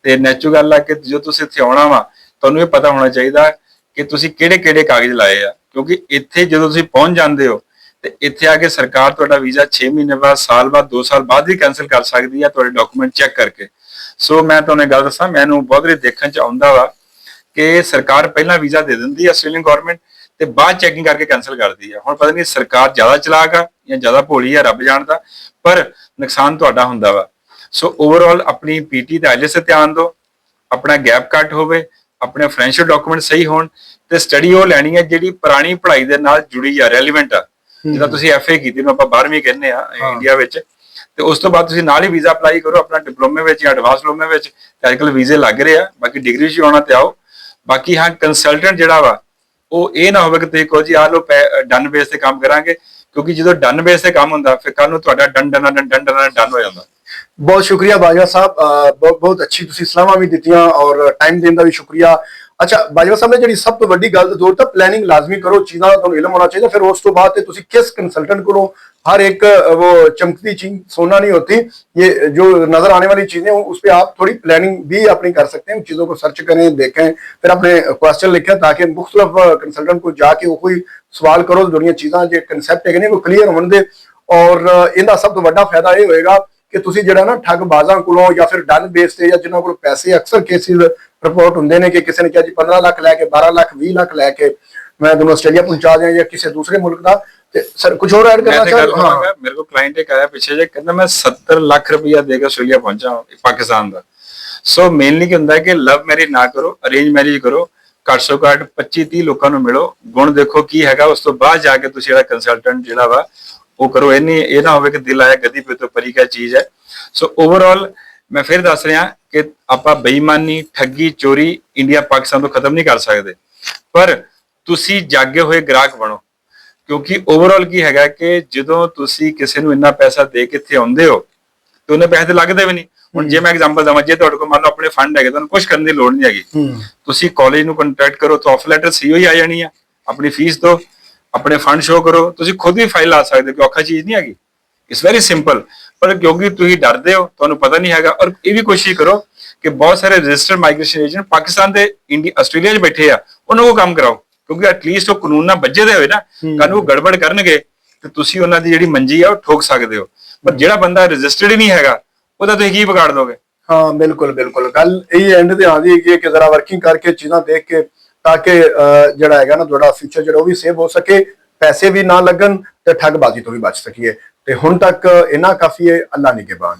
Speaker 1: ਤੇ ਨੈਚੁਰਲ ਗੱਲ ਆ ਕਿ ਜੋ ਤੁਸੀਂ ਇੱਥੇ ਆਉਣਾ ਵਾ, ਤੁਹਾਨੂੰ ਇਹ ਪਤਾ ਹੋਣਾ ਚਾਹੀਦਾ ਕਿ ਤੁਸੀਂ ਕਿਹੜੇ-ਕਿਹੜੇ ਕਾਗਜ਼ ਲਾਏ ਆ, ਕਿਉਂਕਿ ਇੱਥੇ ਜਦੋਂ ਤੁਸੀਂ ਪਹੁੰਚ ਜਾਂਦੇ ਹੋ ਤੇ ਇੱਥੇ ਆ ਕੇ ਸਰਕਾਰ ਤੁਹਾਡਾ ਵੀਜ਼ਾ 6 ਮਹੀਨੇ ਬਾਅਦ, ਸਾਲ ਬਾਅਦ, 2 ਸਾਲ ਬਾਅਦ ਵੀ ਕੈਨਸਲ ਕਰ ਸਕਦੀ ਆ ਤੁਹਾਡੇ ਡਾਕੂਮੈਂਟ ਚੈੱਕ ਕਰਕੇ। ਸੋ ਮੈਂ ਤੁਹਾਨੂੰ ਇਹ ਗੱਲ ਦੱਸਾਂ, ਮੈਨੂੰ ਬਹੁਤ ਵਾਰੀ ਦੇਖਣ 'ਚ ਆਉਂਦਾ ਵਾ ਕਿ ਸਰਕਾਰ ਪਹਿਲਾਂ ਵੀਜ਼ਾ ਦੇ ਦਿੰਦੀ ਆ ਆਸਟ੍ਰੇਲੀਅਨ ਗਵਰਨਮੈਂਟ ਤੇ ਬਾਅਦ ਚੈਕਿੰਗ ਕਰਕੇ ਕੈਨਸਲ ਕਰਦੀ ਆ। ਹੁਣ ਪਤਾ ਨਹੀਂ ਸਰਕਾਰ ਜ਼ਿਆਦਾ ਚਲਾਕ ਆ ਜਾਂ ਜ਼ਿਆਦਾ ਭੋਲੀ ਆ, ਰੱਬ ਜਾਣਦਾ, ਪਰ ਨੁਕਸਾਨ ਤੁਹਾਡਾ ਹੁੰਦਾ ਵਾ। ਸੋ ਓਵਰਆਲ ਆਪਣੀ ਪੀਟੀ ਤੇ ਆਈਲੈਟਸ ਤੇ ਧਿਆਨ ਦਿਓ, ਆਪਣਾ ਗੈਪ ਕੱਟ ਹੋਵੇ, ਆਪਣੇ ਫਾਈਨੈਂਸ਼ੀਅਲ ਡਾਕੂਮੈਂਟ ਸਹੀ ਹੋਣ ਤੇ ਸਟੱਡੀ ਉਹ ਲੈਣੀ ਹੈ ਜਿਹੜੀ ਪੁਰਾਣੀ ਪੜ੍ਹਾਈ ਦੇ ਨਾਲ ਜੁੜੀ ਆ, ਰੈਲੇਵੈਂਟ ਆ। ਜਿੱਦਾਂ ਤੁਸੀਂ ਐਫਏ ਕੀਤੀ ਨੂੰ ਆਪਾਂ 12ਵੀਂ ਕਹਿੰਦੇ ਆ ਇੰਡੀਆ ਵਿੱਚ, ਤੇ ਉਸ ਤੋਂ ਬਾਅਦ ਤੁਸੀਂ ਨਾਲ ਹੀ ਵੀਜ਼ਾ ਅਪਲਾਈ ਕਰੋ ਆਪਣਾ ਡਿਪਲੋਮੇ ਵਿੱਚ ਜਾਂ ਐਡਵਾਂਸ ਡਿਪਲੋਮੇ ਵਿੱਚ। ਅੱਜਕੱਲ ਵੀਜ਼ੇ ਲੱਗ ਰਹੇ ਆ, ਬਾਕੀ ਡਿਗਰੀ 'ਚ ਆਉਣਾ ਤੇ ਆਓ। ਬਾਕੀ ਹਾਂ, ਕੰਸਲਟੈਂਟ ਜਿਹੜਾ ਵਾ ਉਹ ਇਹ ਨਾ ਹੋਵੇ ਕਿ ਤੁਸੀਂ ਕਹੋ ਜੀ ਆਹ ਲੋ ਡਨ ਬੇਸ ਤੇ ਕੰਮ ਕਰਾਂਗੇ, ਕਿਉਂਕਿ ਜਦੋਂ ਡਨ ਬੇਸ ਤੇ ਕੰਮ ਹੁੰਦਾ ਫਿਰ ਕੱਲ ਨੂੰ ਤੁਹਾਡਾ ਡਨ ਹੋ ਜਾਂਦਾ।
Speaker 2: ਬਹੁਤ ਸ਼ੁਕਰੀਆ ਬਾਜਵਾ ਸਾਹਿਬ, ਬਹੁਤ ਅੱਛੀ ਤੁਸੀਂ ਸਲਾਹਾਂ ਵੀ ਦਿੱਤੀਆਂ ਔਰ ਟਾਈਮ ਦੇਣ ਦਾ ਵੀ ਸ਼ੁਕਰੀਆ। ਅੱਛਾ ਬਾਜਵਾ ਸਾਹਿਬ ਨੇ ਜਿਹੜੀ ਸਭ ਤੋਂ ਵੱਡੀ ਗੱਲ ਜ਼ੋਰ ਤਾਂ ਪਲੈਨਿੰਗ ਲਾਜ਼ਮੀ ਕਰੋ, ਚੀਜ਼ਾਂ ਦਾ ਤੁਹਾਨੂੰ ਇਲਮ ਹੋਣਾ ਚਾਹੀਦਾ। ਫਿਰ ਉਸ ਤੋਂ ਬਾਅਦ ਤੇ ਤੁਸੀਂ किस कंसल्टेंट को, हर एक वो चमकती चीज सोना नहीं होती, ये जो नजर आने वाली चीजें उस पर आप थोड़ी प्लानिंग भी अपनी कर सकते हैं। चीजों को सर्च करें, देखें, फिर अपने क्वेश्चन लिखें ताकि मुख्तलिफ कंसल्टेंट को जाके वो कोई सवाल करो ਜਿਹੜੀਆਂ ਚੀਜ਼ਾਂ ਜੇ ਕਨਸੈਪਟ ਹੈਗੇ ਨੇ ਉਹ ਕਲੀਅਰ ਹੋਣ ਦੇ। ਔਰ ਇਹਦਾ ਸਭ ਤੋਂ ਵੱਡਾ ਫਾਇਦਾ ਇਹ ਹੋਏਗਾ ਕਿ ਤੁਸੀਂ ਜਿਹੜਾ ਨਾ ਠੱਗਬਾਜ਼ਾਂ ਕੋਲੋਂ ਜਾਂ ਫਿਰ ਡਨ ਬੇਸ ਤੇ ਜਾਂ ਜਿਨ੍ਹਾਂ ਕੋਲ ਪੈਸੇ ਅਕਸਰ ਕੇਸਿਸ ਰਿਪੋਰਟ ਹੁੰਦੇ ਨੇ ਕਿ ਕਿਸੇ ਨੇ ਕਿਹਾ ਜੀ 15 ਲੱਖ ਲੈ ਕੇ 12 ਲੱਖ 20 ਲੱਖ ਲੈ ਕੇ ਮੈਂ ਤੁਹਾਨੂੰ ਆਸਟ੍ਰੇਲੀਆ ਪਹੁੰਚਾ ਦਿਆਂ ਜਾਂ ਕਿਸੇ ਦੂਸਰੇ ਮੁਲਕ ਦਾ। ਤੇ ਸਰ ਕੁਝ ਹੋਰ ਐਡ ਕਰਨਾ ਚਾਹੁੰਦਾ? ਹਾਂ,
Speaker 1: ਮੇਰੇ ਕੋਲ ਕਲਾਇੰਟ ਇੱਕ ਆਇਆ ਪਿੱਛੇ ਜੇ, ਕਹਿੰਦਾ ਮੈਂ 70 ਲੱਖ ਰੁਪਇਆ ਦੇ ਕੇ ਆਸਟ੍ਰੇਲੀਆ ਪਹੁੰਚਾ ਪਾਕਿਸਤਾਨ ਦਾ। ਸੋ ਮੇਨਲੀ ਕੀ ਹੁੰਦਾ ਕਿ ਲਵ ਮੈਰਿਜ ਨਾ ਕਰੋ, ਅਰੇਂਜ ਮੈਰਿਜ ਕਰੋ। ਘੱਟ ਤੋਂ ਘੱਟ 25-30 ਲੋਕਾਂ ਨੂੰ ਮਿਲੋ, ਗੁਣ ਦੇਖੋ ਕੀ ਹੈਗਾ, ਉਸ ਤੋਂ ਬਾਅਦ ਜਾ ਕੇ ਤੁਸੀਂ ਜਿਹੜਾ ਕੰਸਲਟੈਂਟ ਜਿਹੜਾ ਵਾ ਉਹ ਕਰੋ। ਇਹ ਨਾ ਹੋਵੇ ਕਿ ਦਿਲ ਆਇਆ ਗਦੀ ਪੇ ਤੋਂ ਪਰੀ ਕਿਆ ਚੀਜ਼ ਹੈ। ਸੋ ਓਵਰਆਲ ਮੈਂ ਫਿਰ ਦੱਸ ਰਿਹਾ ਕਿ ਆਪਾਂ ਬੇਈਮਾਨੀ, ਠੱਗੀ, ਚੋਰੀ ਇੰਡੀਆ ਪਾਕਿਸਤਾਨ ਤੋਂ ਖਤਮ ਨਹੀਂ ਕਰ ਸਕਦੇ, ਪਰ ਤੁਸੀਂ ਜਾਗੇ ਹੋਏ ਗ੍ਰਾਹਕ ਬਣੋ। ਕਿਉਂਕਿ ਓਵਰਆਲ ਕੀ ਹੈਗਾ ਕਿ ਜਦੋਂ ਤੁਸੀਂ ਕਿਸੇ ਨੂੰ ਇੰਨਾ ਪੈਸਾ ਦੇ ਕੇ ਇੱਥੇ ਆਉਂਦੇ ਹੋ ਤੇ ਉਹਨੇ ਪੈਸੇ ਤੇ ਲੱਗਦੇ ਵੀ ਨਹੀਂ। ਹੁਣ ਜੇ ਮੈਂ ਐਗਜ਼ਾਮਪਲ ਦਵਾਂ, ਜੇ ਤੁਹਾਡੇ ਕੋਲ ਮੰਨ ਲਓ ਆਪਣੇ ਫੰਡ ਹੈਗੇ, ਤੁਹਾਨੂੰ ਕੁਝ ਕਰਨ ਦੀ ਲੋੜ ਨਹੀਂ ਹੈਗੀ, ਤੁਸੀਂ ਕਾਲਜ ਨੂੰ ਕੰਟੈਕਟ ਕਰੋ ਤਾਂ ਆਫਰ ਲੈਟਰ ਸੀਓ ਹੀ ਆ ਜਾਣੀ ਆ, ਆਪਣੀ ਫੀਸ ਦਿਓ, ਆਪਣੇ ਫੰਡ ਸ਼ੋ ਕਰੋ, ਤੁਸੀਂ ਖੁਦ ਵੀ ਫਾਈਲ ਲਾ ਸਕਦੇ ਹੋ, ਕਿ ਔਖਾ ਚੀਜ਼ ਨਹੀਂ ਹੈਗੀ। It's very simple. ਪਰ ਕਿਉਂਕਿ ਤੁਸੀਂ ਡਰਦੇ ਹੋ, ਤੁਹਾਨੂੰ ਪਤਾ ਨਹੀਂ ਹੈਗਾ। ਔਰ ਇਹ ਵੀ ਕੋਸ਼ਿਸ਼ ਕਰੋ ਕਿ ਬਹੁਤ ਸਾਰੇ ਰਜਿਸਟਰਡ ਮਾਈਗ੍ਰੇਸ਼ਨ ਏਜੰਟ ਪਾਕਿਸਤਾਨ ਦੇ ਆਸਟ੍ਰੇਲੀਆ 'ਚ ਬੈਠੇ ਆ, ਉਹਨਾਂ ਕੋਲ ਕੰਮ ਕਰਾਓ, ਕਿਉਂਕਿ ਐਟਲੀਸਟ ਉਹ ਕਾਨੂੰਨ ਨਾਲ ਬੱਝੇ ਦੇ ਹੋਏ ਨਾ, ਕੱਲ ਨੂੰ ਗੜਬੜ ਕਰਨਗੇ ਤੇ ਤੁਸੀਂ ਉਹਨਾਂ ਦੀ ਜਿਹੜੀ ਮੰਜੀ ਆ ਉਹ ਠੋਕ ਸਕਦੇ ਹੋ। ਪਰ ਜਿਹੜਾ ਬੰਦਾ ਰਜਿਸਟਰਡ ਹੀ ਨਹੀਂ ਹੈਗਾ ਉਹਦਾ ਤੁਸੀਂ ਕੀ ਵਿਗਾੜ ਦੋਗੇ?
Speaker 2: ਹਾਂ ਬਿਲਕੁਲ ਬਿਲਕੁਲ, ਗੱਲ ਇਹ ਐਂਡ ਤੇ ਆਉਂਦੀ ਹੈ ਕਿ ਜ਼ਰਾ ਵਰਕਿੰਗ ਕਰਕੇ ਚੀਜ਼ਾਂ ਦੇਖ ਕੇ, ਤਾਂ ਕਿ ਜਿਹੜਾ ਹੈਗਾ ਨਾ ਤੁਹਾਡਾ ਫਿਊਚਰ ਜਿਹੜਾ ਉਹ ਵੀ ਸੇਵ ਹੋ ਸਕੇ, ਪੈਸੇ ਵੀ ਨਾ ਲੱਗਣ ਤੇ ਠੱਗਬਾਜ਼ੀ ਤੋਂ ਵੀ ਬਚ ਸਕੀਏ। ਤੇ ਹੁਣ ਤੱਕ ਇੰਨਾ ਕਾਫੀ ਹੈ। ਅੱਲਾ ਨਿਗਹਿਬਾਨ।